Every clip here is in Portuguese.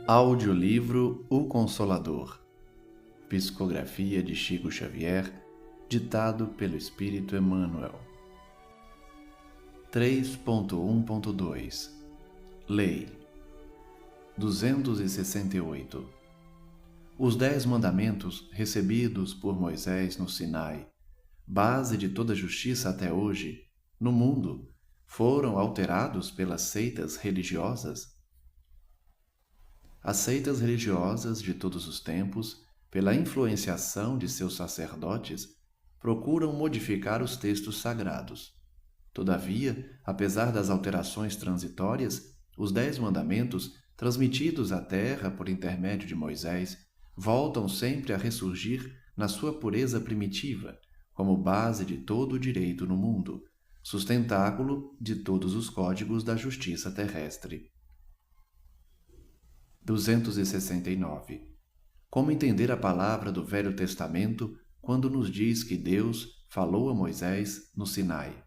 Audiolivro O Consolador. Psicografia de Chico Xavier, ditado pelo Espírito Emmanuel. 3.1.2 Lei 268. Os 10 mandamentos recebidos por Moisés no Sinai, base de toda justiça até hoje, no mundo, foram alterados pelas seitas religiosas? As seitas religiosas de todos os tempos, pela influenciação de seus sacerdotes, procuram modificar os textos sagrados. Todavia, apesar das alterações transitórias, os 10 mandamentos, transmitidos à terra por intermédio de Moisés, voltam sempre a ressurgir na sua pureza primitiva, como base de todo o direito no mundo, sustentáculo de todos os códigos da justiça terrestre. 269. Como entender a palavra do Velho Testamento quando nos diz que Deus falou a Moisés no Sinai?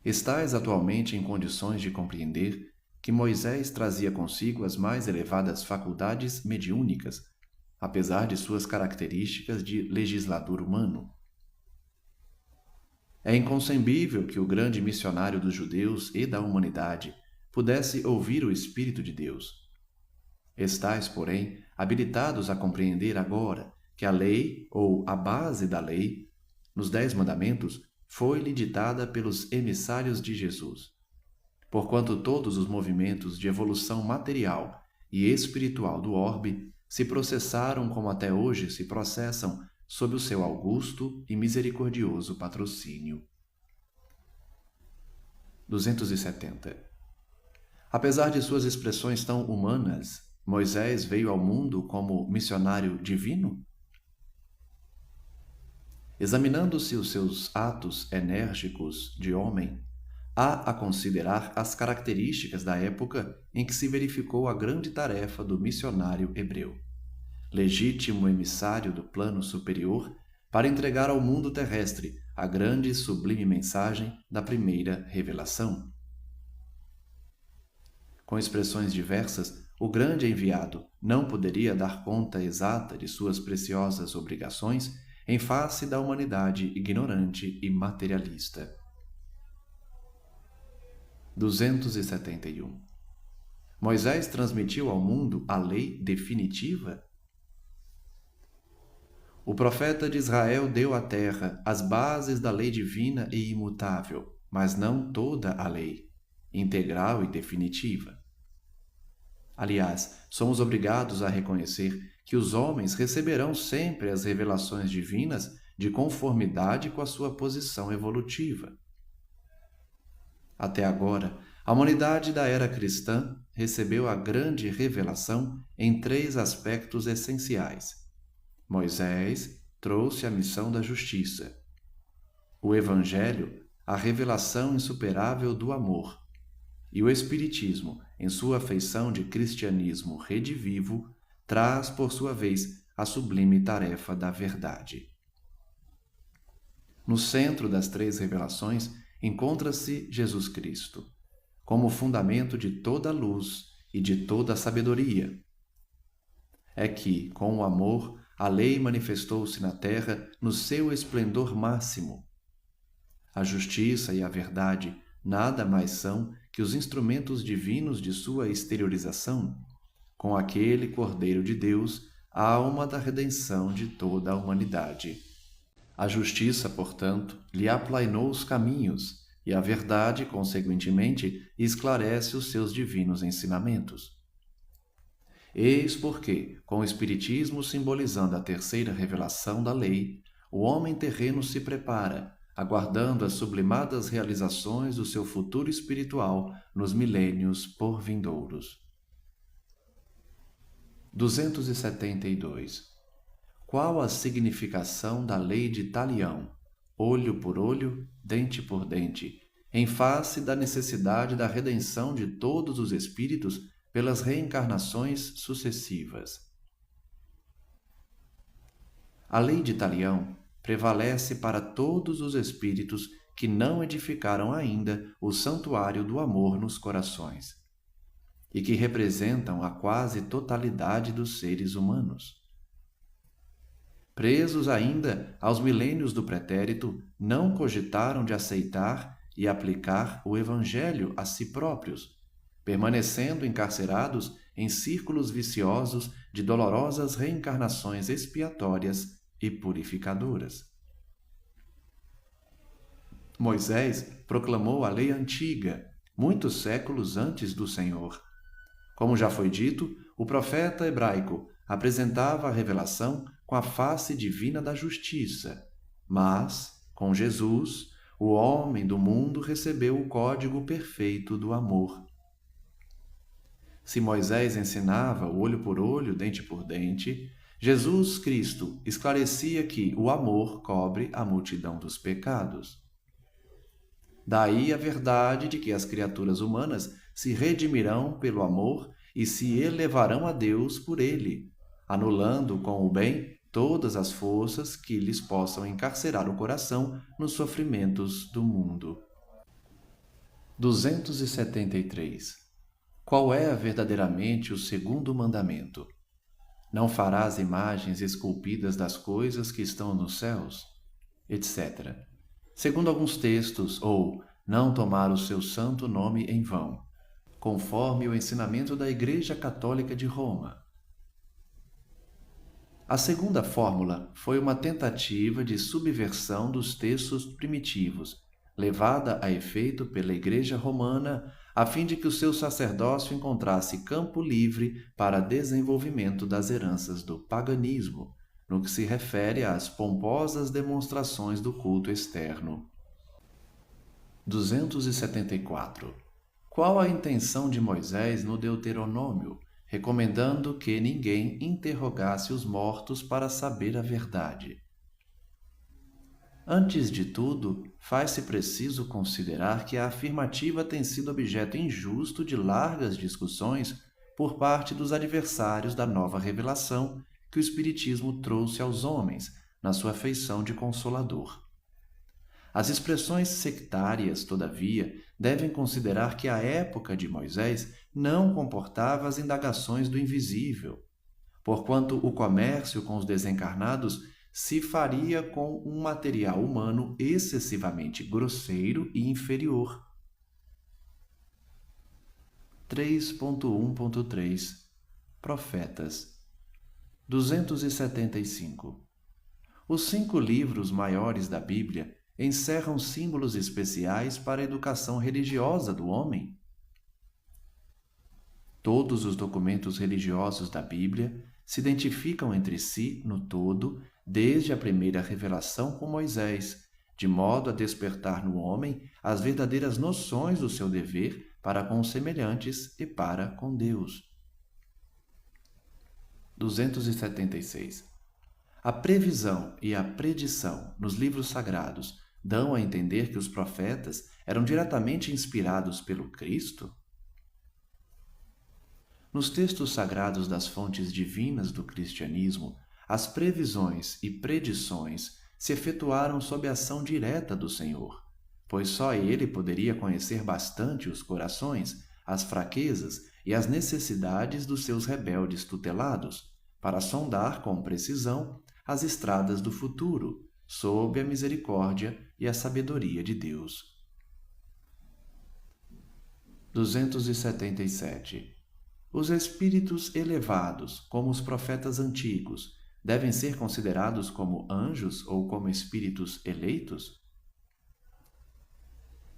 Estás atualmente em condições de compreender que Moisés trazia consigo as mais elevadas faculdades mediúnicas, apesar de suas características de legislador humano? É inconcebível que o grande missionário dos judeus e da humanidade pudesse ouvir o Espírito de Deus. Estais, porém, habilitados a compreender agora que a lei, ou a base da lei, nos 10 mandamentos, foi-lhe ditada pelos emissários de Jesus. Porquanto todos os movimentos de evolução material e espiritual do orbe se processaram como até hoje se processam sob o seu augusto e misericordioso patrocínio. 270. Apesar de suas expressões tão humanas, Moisés veio ao mundo como missionário divino? Examinando-se os seus atos enérgicos de homem, há a considerar as características da época em que se verificou a grande tarefa do missionário hebreu, legítimo emissário do plano superior para entregar ao mundo terrestre a grande e sublime mensagem da primeira revelação. Com expressões diversas, o grande enviado não poderia dar conta exata de suas preciosas obrigações em face da humanidade ignorante e materialista. 271. Moisés transmitiu ao mundo a lei definitiva? O profeta de Israel deu à terra as bases da lei divina e imutável, mas não toda a lei, integral e definitiva. Aliás, somos obrigados a reconhecer que os homens receberão sempre as revelações divinas de conformidade com a sua posição evolutiva. Até agora, a humanidade da era cristã recebeu a grande revelação em 3 aspectos essenciais. Moisés trouxe a missão da justiça. O Evangelho, a revelação insuperável do amor. E o Espiritismo, em sua feição de cristianismo redivivo, traz, por sua vez, a sublime tarefa da verdade. No centro das 3 revelações encontra-se Jesus Cristo, como fundamento de toda a luz e de toda a sabedoria. É que, com o amor, a lei manifestou-se na terra no seu esplendor máximo. A justiça e a verdade nada mais são que os instrumentos divinos de sua exteriorização, com aquele Cordeiro de Deus, a alma da redenção de toda a humanidade. A justiça, portanto, lhe aplainou os caminhos, e a verdade, consequentemente, esclarece os seus divinos ensinamentos. Eis porque, com o Espiritismo simbolizando a terceira revelação da lei, o homem terreno se prepara, aguardando as sublimadas realizações do seu futuro espiritual nos milênios por vindouros. 272. Qual a significação da lei de Talião, olho por olho, dente por dente, em face da necessidade da redenção de todos os espíritos pelas reencarnações sucessivas? A lei de Talião prevalece para todos os espíritos que não edificaram ainda o santuário do amor nos corações. e que representam a quase totalidade dos seres humanos. Presos ainda aos milênios do pretérito, não cogitaram de aceitar e aplicar o Evangelho a si próprios, permanecendo encarcerados em círculos viciosos de dolorosas reencarnações expiatórias e purificadoras. Moisés proclamou a lei antiga, muitos séculos antes do Senhor. Como já foi dito, o profeta hebraico apresentava a revelação com a face divina da justiça, mas, com Jesus, o homem do mundo recebeu o código perfeito do amor. Se Moisés ensinava o olho por olho, dente por dente, Jesus Cristo esclarecia que o amor cobre a multidão dos pecados. Daí a verdade de que as criaturas humanas se redimirão pelo amor e se elevarão a Deus por ele, anulando com o bem todas as forças que lhes possam encarcerar o coração nos sofrimentos do mundo. 273. Qual é verdadeiramente o segundo mandamento? Não farás imagens esculpidas das coisas que estão nos céus, etc. Segundo alguns textos, ou não tomar o seu santo nome em vão, conforme o ensinamento da Igreja Católica de Roma. A segunda fórmula foi uma tentativa de subversão dos textos primitivos, levada a efeito pela Igreja Romana, a fim de que o seu sacerdócio encontrasse campo livre para desenvolvimento das heranças do paganismo, no que se refere às pomposas demonstrações do culto externo. 274. Qual a intenção de Moisés no Deuteronômio, recomendando que ninguém interrogasse os mortos para saber a verdade? Antes de tudo, faz-se preciso considerar que a afirmativa tem sido objeto injusto de largas discussões por parte dos adversários da nova revelação que o Espiritismo trouxe aos homens na sua feição de consolador. As expressões sectárias, todavia, devem considerar que a época de Moisés não comportava as indagações do invisível, porquanto o comércio com os desencarnados se faria com um material humano excessivamente grosseiro e inferior. 3.1.3 Profetas 275. Os 5 livros maiores da Bíblia encerram símbolos especiais para a educação religiosa do homem. Todos os documentos religiosos da Bíblia se identificam entre si no todo, desde a primeira revelação com Moisés, de modo a despertar no homem as verdadeiras noções do seu dever para com os semelhantes e para com Deus. 276. A previsão e a predição nos livros sagrados dão a entender que os profetas eram diretamente inspirados pelo Cristo? Nos textos sagrados das fontes divinas do cristianismo, as previsões e predições se efetuaram sob a ação direta do Senhor, pois só Ele poderia conhecer bastante os corações, as fraquezas e as necessidades dos seus rebeldes tutelados, para sondar com precisão as estradas do futuro, sob a misericórdia e a sabedoria de Deus. 277. Os espíritos elevados, como os profetas antigos, devem ser considerados como anjos ou como espíritos eleitos?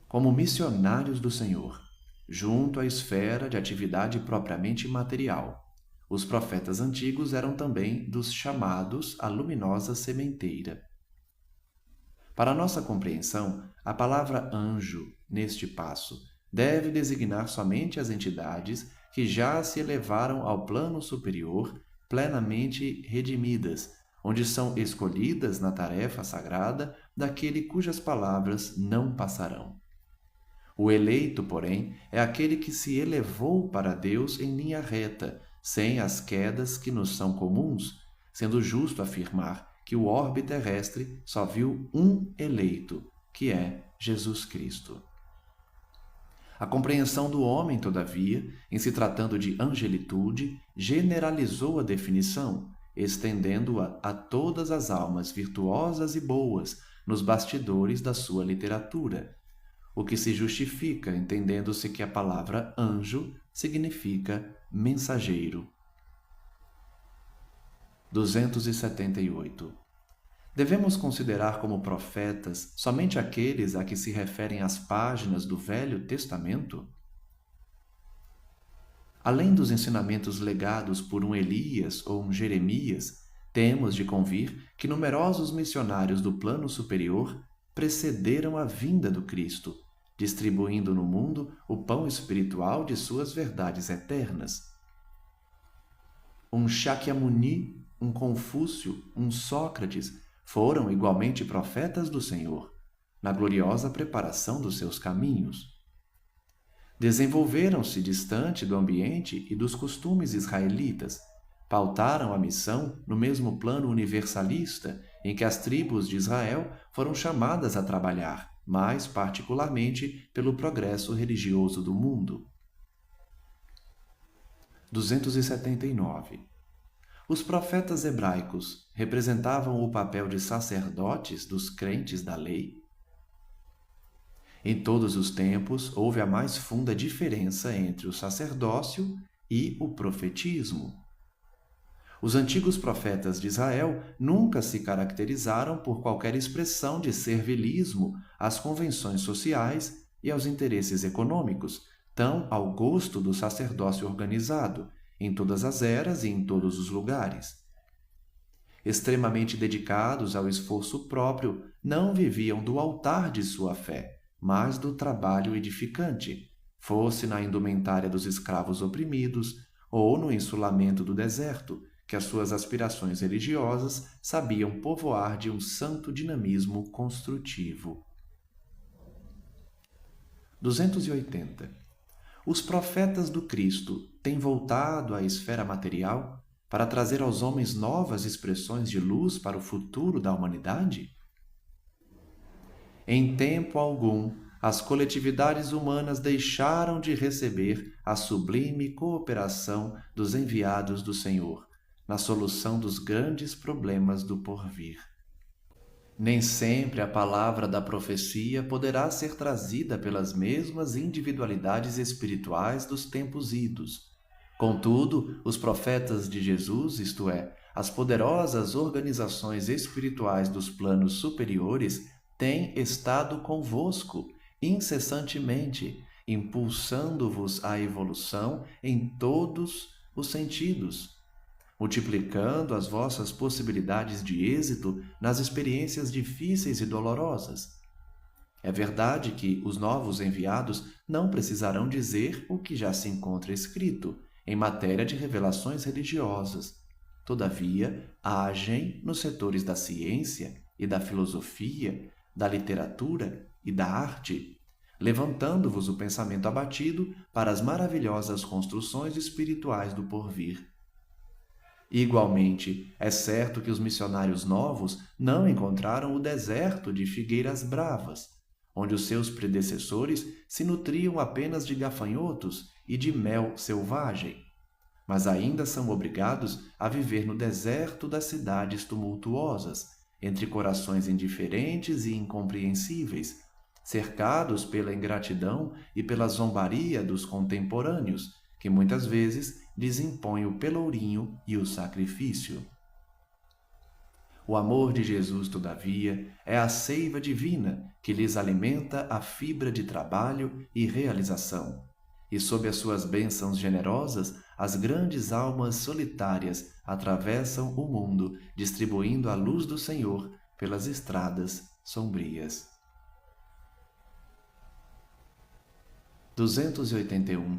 Como missionários do Senhor, junto à esfera de atividade propriamente material, os profetas antigos eram também dos chamados à luminosa sementeira. Para nossa compreensão, a palavra anjo, neste passo, deve designar somente as entidades que já se elevaram ao plano superior, plenamente redimidas, onde são escolhidas na tarefa sagrada daquele cujas palavras não passarão. O eleito, porém, é aquele que se elevou para Deus em linha reta, sem as quedas que nos são comuns, sendo justo afirmar que o orbe terrestre só viu um eleito, que é Jesus Cristo. A compreensão do homem, todavia, em se tratando de angelitude, generalizou a definição, estendendo-a a todas as almas virtuosas e boas nos bastidores da sua literatura, o que se justifica entendendo-se que a palavra anjo significa mensageiro. 278. Devemos considerar como profetas somente aqueles a que se referem as páginas do Velho Testamento? Além dos ensinamentos legados por um Elias ou um Jeremias, temos de convir que numerosos missionários do plano superior precederam a vinda do Cristo, distribuindo no mundo o pão espiritual de suas verdades eternas. Um Shakyamuni, um Confúcio, um Sócrates foram igualmente profetas do Senhor, na gloriosa preparação dos seus caminhos. Desenvolveram-se distante do ambiente e dos costumes israelitas, pautaram a missão no mesmo plano universalista em que as tribos de Israel foram chamadas a trabalhar, mais particularmente pelo progresso religioso do mundo. 279. Os profetas hebraicos representavam o papel de sacerdotes dos crentes da lei? Em todos os tempos, houve a mais funda diferença entre o sacerdócio e o profetismo. Os antigos profetas de Israel nunca se caracterizaram por qualquer expressão de servilismo às convenções sociais e aos interesses econômicos, tão ao gosto do sacerdócio organizado, em todas as eras e em todos os lugares. Extremamente dedicados ao esforço próprio, não viviam do altar de sua fé, mas do trabalho edificante, fosse na indumentária dos escravos oprimidos ou no insulamento do deserto, que as suas aspirações religiosas sabiam povoar de um santo dinamismo construtivo. 280. Os profetas do Cristo têm voltado à esfera material para trazer aos homens novas expressões de luz para o futuro da humanidade? Em tempo algum, as coletividades humanas deixaram de receber a sublime cooperação dos enviados do Senhor na solução dos grandes problemas do porvir. Nem sempre a palavra da profecia poderá ser trazida pelas mesmas individualidades espirituais dos tempos idos. Contudo, os profetas de Jesus, isto é, as poderosas organizações espirituais dos planos superiores, têm estado convosco incessantemente, impulsando-vos à evolução em todos os sentidos, multiplicando as vossas possibilidades de êxito nas experiências difíceis e dolorosas. É verdade que os novos enviados não precisarão dizer o que já se encontra escrito em matéria de revelações religiosas. Todavia, agem nos setores da ciência e da filosofia, da literatura e da arte, levantando-vos o pensamento abatido para as maravilhosas construções espirituais do porvir. Igualmente, é certo que os missionários novos não encontraram o deserto de figueiras bravas, onde os seus predecessores se nutriam apenas de gafanhotos e de mel selvagem, mas ainda são obrigados a viver no deserto das cidades tumultuosas, entre corações indiferentes e incompreensíveis, cercados pela ingratidão e pela zombaria dos contemporâneos, que muitas vezes lhes impõe o pelourinho e o sacrifício. O amor de Jesus, todavia, é a seiva divina que lhes alimenta a fibra de trabalho e realização, e sob as suas bênçãos generosas, as grandes almas solitárias atravessam o mundo, distribuindo a luz do Senhor pelas estradas sombrias. 281.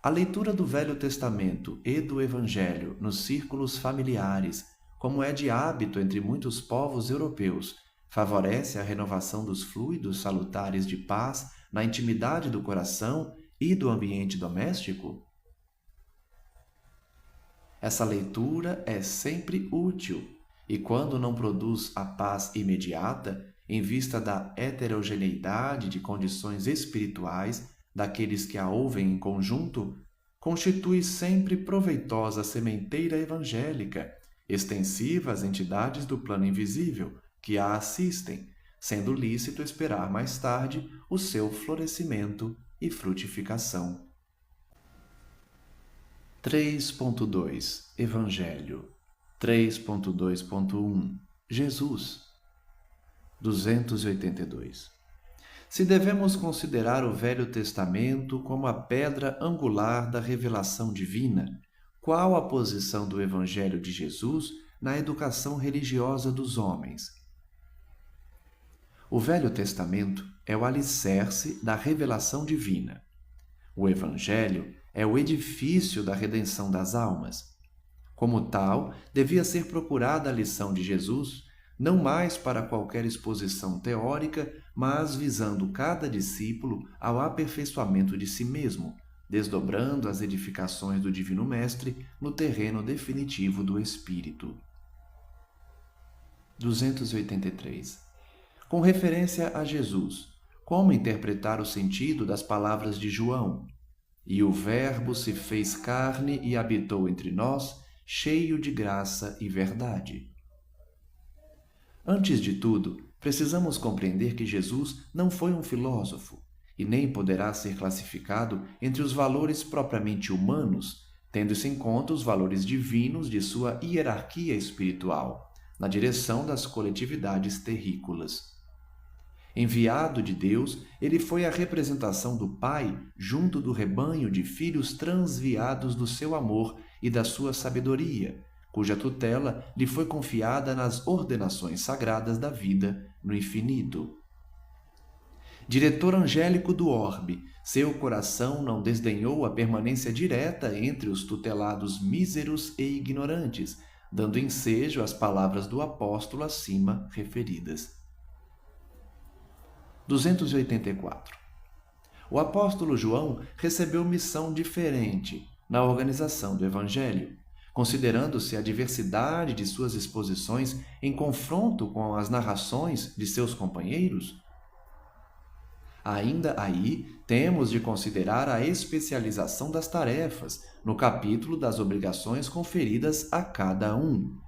A leitura do Velho Testamento e do Evangelho nos círculos familiares, como é de hábito entre muitos povos europeus, favorece a renovação dos fluidos salutares de paz na intimidade do coração e do ambiente doméstico? Essa leitura é sempre útil e, quando não produz a paz imediata, em vista da heterogeneidade de condições espirituais, daqueles que a ouvem em conjunto, constitui sempre proveitosa sementeira evangélica, extensiva às entidades do plano invisível que a assistem, sendo lícito esperar mais tarde o seu florescimento e frutificação. 3.2 Evangelho 3.2.1 Jesus 282 Se devemos considerar o Velho Testamento como a pedra angular da revelação divina, qual a posição do Evangelho de Jesus na educação religiosa dos homens? O Velho Testamento é o alicerce da revelação divina. O Evangelho é o edifício da redenção das almas. Como tal, devia ser procurada a lição de Jesus, não mais para qualquer exposição teórica, mas visando cada discípulo ao aperfeiçoamento de si mesmo, desdobrando as edificações do Divino Mestre no terreno definitivo do Espírito. 283. Com referência a Jesus, como interpretar o sentido das palavras de João? E o Verbo se fez carne e habitou entre nós, cheio de graça e verdade. Antes de tudo, precisamos compreender que Jesus não foi um filósofo e nem poderá ser classificado entre os valores propriamente humanos, tendo-se em conta os valores divinos de sua hierarquia espiritual, na direção das coletividades terrícolas. Enviado de Deus, ele foi a representação do Pai junto do rebanho de filhos transviados do seu amor e da sua sabedoria, cuja tutela lhe foi confiada nas ordenações sagradas da vida no infinito. Diretor angélico do orbe, seu coração não desdenhou a permanência direta entre os tutelados míseros e ignorantes, dando ensejo às palavras do apóstolo acima referidas. 284. O apóstolo João recebeu missão diferente na organização do Evangelho, considerando-se a diversidade de suas exposições em confronto com as narrações de seus companheiros. Ainda aí, temos de considerar a especialização das tarefas no capítulo das obrigações conferidas a cada um.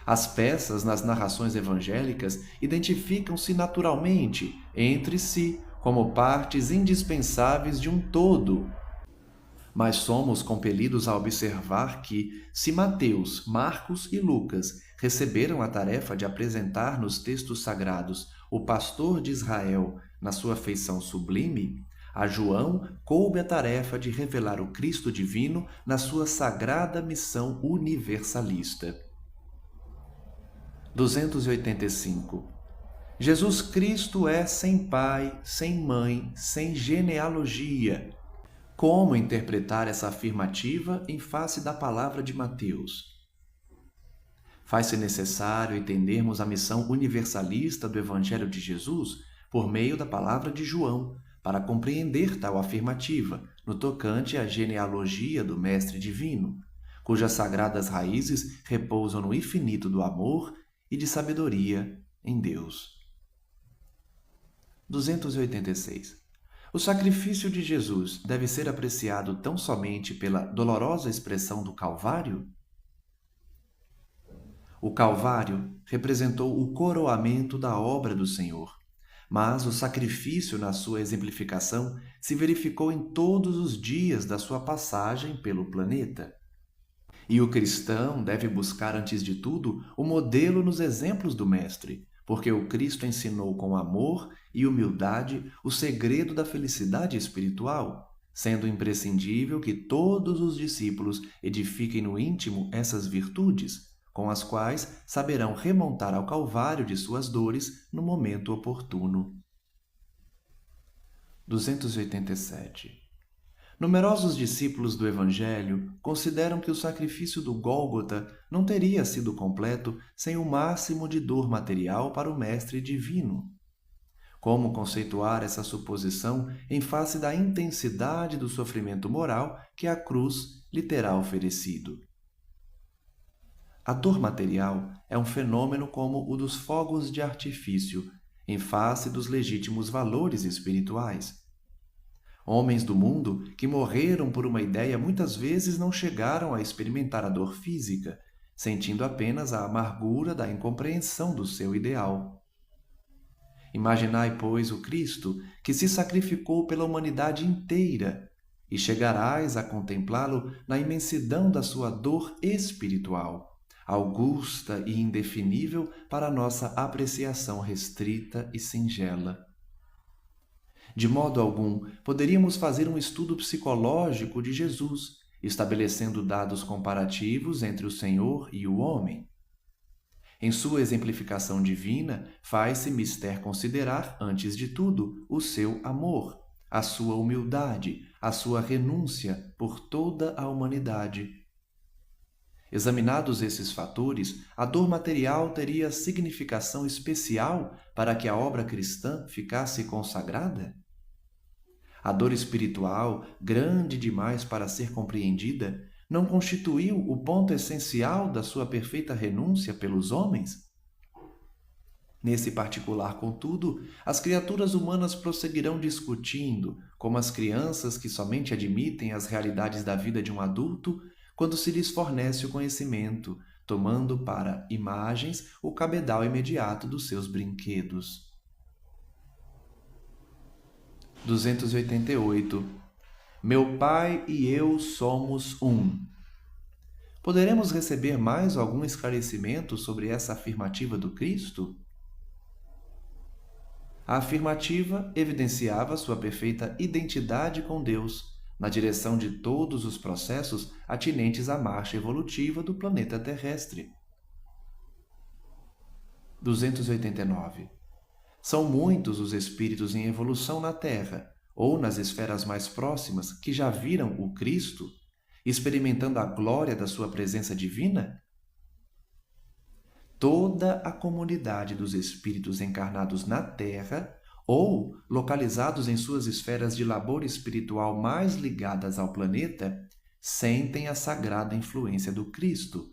As peças nas narrações evangélicas identificam-se naturalmente entre si como partes indispensáveis de um todo. Mas somos compelidos a observar que, se Mateus, Marcos e Lucas receberam a tarefa de apresentar nos textos sagrados o pastor de Israel na sua feição sublime, a João coube a tarefa de revelar o Cristo divino na sua sagrada missão universalista. 285. Jesus Cristo é sem pai, sem mãe, sem genealogia. Como interpretar essa afirmativa em face da palavra de Mateus? Faz-se necessário entendermos a missão universalista do Evangelho de Jesus por meio da palavra de João, para compreender tal afirmativa no tocante à genealogia do Mestre Divino, cujas sagradas raízes repousam no infinito do amor e de sabedoria em Deus. 286. O sacrifício de Jesus deve ser apreciado tão somente pela dolorosa expressão do Calvário? O Calvário representou o coroamento da obra do Senhor, mas o sacrifício na sua exemplificação se verificou em todos os dias da sua passagem pelo planeta. E o cristão deve buscar, antes de tudo, o modelo nos exemplos do Mestre, porque o Cristo ensinou com amor e humildade o segredo da felicidade espiritual, sendo imprescindível que todos os discípulos edifiquem no íntimo essas virtudes, com as quais saberão remontar ao Calvário de suas dores no momento oportuno. 287. Numerosos discípulos do Evangelho consideram que o sacrifício do Gólgota não teria sido completo sem o máximo de dor material para o Mestre Divino. Como conceituar essa suposição em face da intensidade do sofrimento moral que a cruz lhe terá oferecido? A dor material é um fenômeno como o dos fogos de artifício, em face dos legítimos valores espirituais. Homens do mundo que morreram por uma ideia muitas vezes não chegaram a experimentar a dor física, sentindo apenas a amargura da incompreensão do seu ideal. Imaginai, pois, o Cristo que se sacrificou pela humanidade inteira, e chegarás a contemplá-lo na imensidão da sua dor espiritual, augusta e indefinível para nossa apreciação restrita e singela. De modo algum, poderíamos fazer um estudo psicológico de Jesus, estabelecendo dados comparativos entre o Senhor e o homem. Em sua exemplificação divina, faz-se mister considerar, antes de tudo, o seu amor, a sua humildade, a sua renúncia por toda a humanidade. Examinados esses fatores, a dor material teria significação especial para que a obra cristã ficasse consagrada? A dor espiritual, grande demais para ser compreendida, não constituiu o ponto essencial da sua perfeita renúncia pelos homens? Nesse particular, contudo, as criaturas humanas prosseguirão discutindo, como as crianças que somente admitem as realidades da vida de um adulto quando se lhes fornece o conhecimento, tomando para imagens o cabedal imediato dos seus brinquedos. 288. Meu Pai e eu somos um. Poderemos receber mais algum esclarecimento sobre essa afirmativa do Cristo? A afirmativa evidenciava sua perfeita identidade com Deus, na direção de todos os processos atinentes à marcha evolutiva do planeta terrestre. 289. São muitos os espíritos em evolução na Terra, ou nas esferas mais próximas, que já viram o Cristo, experimentando a glória da sua presença divina? Toda a comunidade dos espíritos encarnados na Terra ou localizados em suas esferas de labor espiritual mais ligadas ao planeta sentem a sagrada influência do Cristo,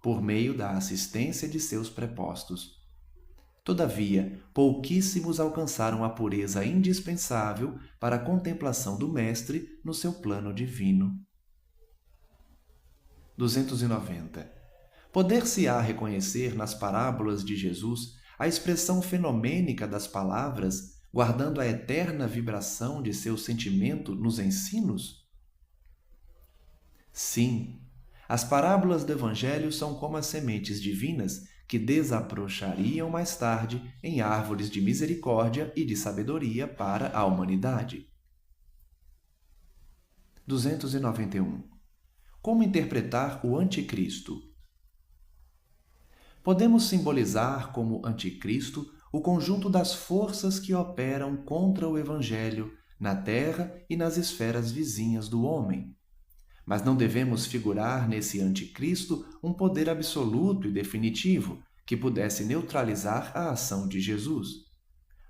por meio da assistência de seus prepostos. Todavia, pouquíssimos alcançaram a pureza indispensável para a contemplação do Mestre no seu plano divino. 290. Poder-se-á reconhecer nas parábolas de Jesus a expressão fenomênica das palavras, guardando a eterna vibração de seu sentimento nos ensinos? Sim, as parábolas do Evangelho são como as sementes divinas que desabrochariam mais tarde em árvores de misericórdia e de sabedoria para a humanidade. 291. Como interpretar o Anticristo? Podemos simbolizar como Anticristo o conjunto das forças que operam contra o Evangelho na Terra e nas esferas vizinhas do homem. Mas não devemos figurar nesse Anticristo um poder absoluto e definitivo que pudesse neutralizar a ação de Jesus,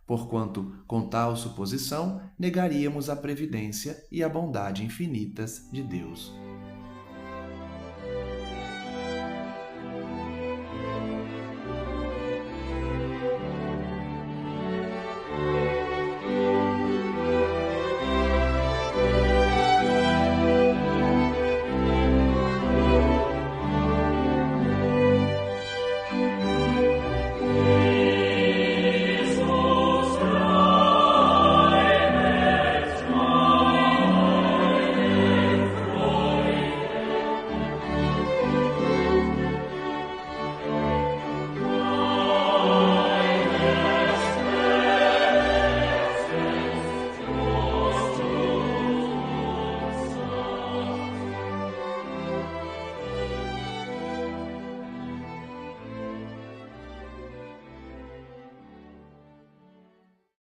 porquanto, com tal suposição, negaríamos a previdência e a bondade infinitas de Deus.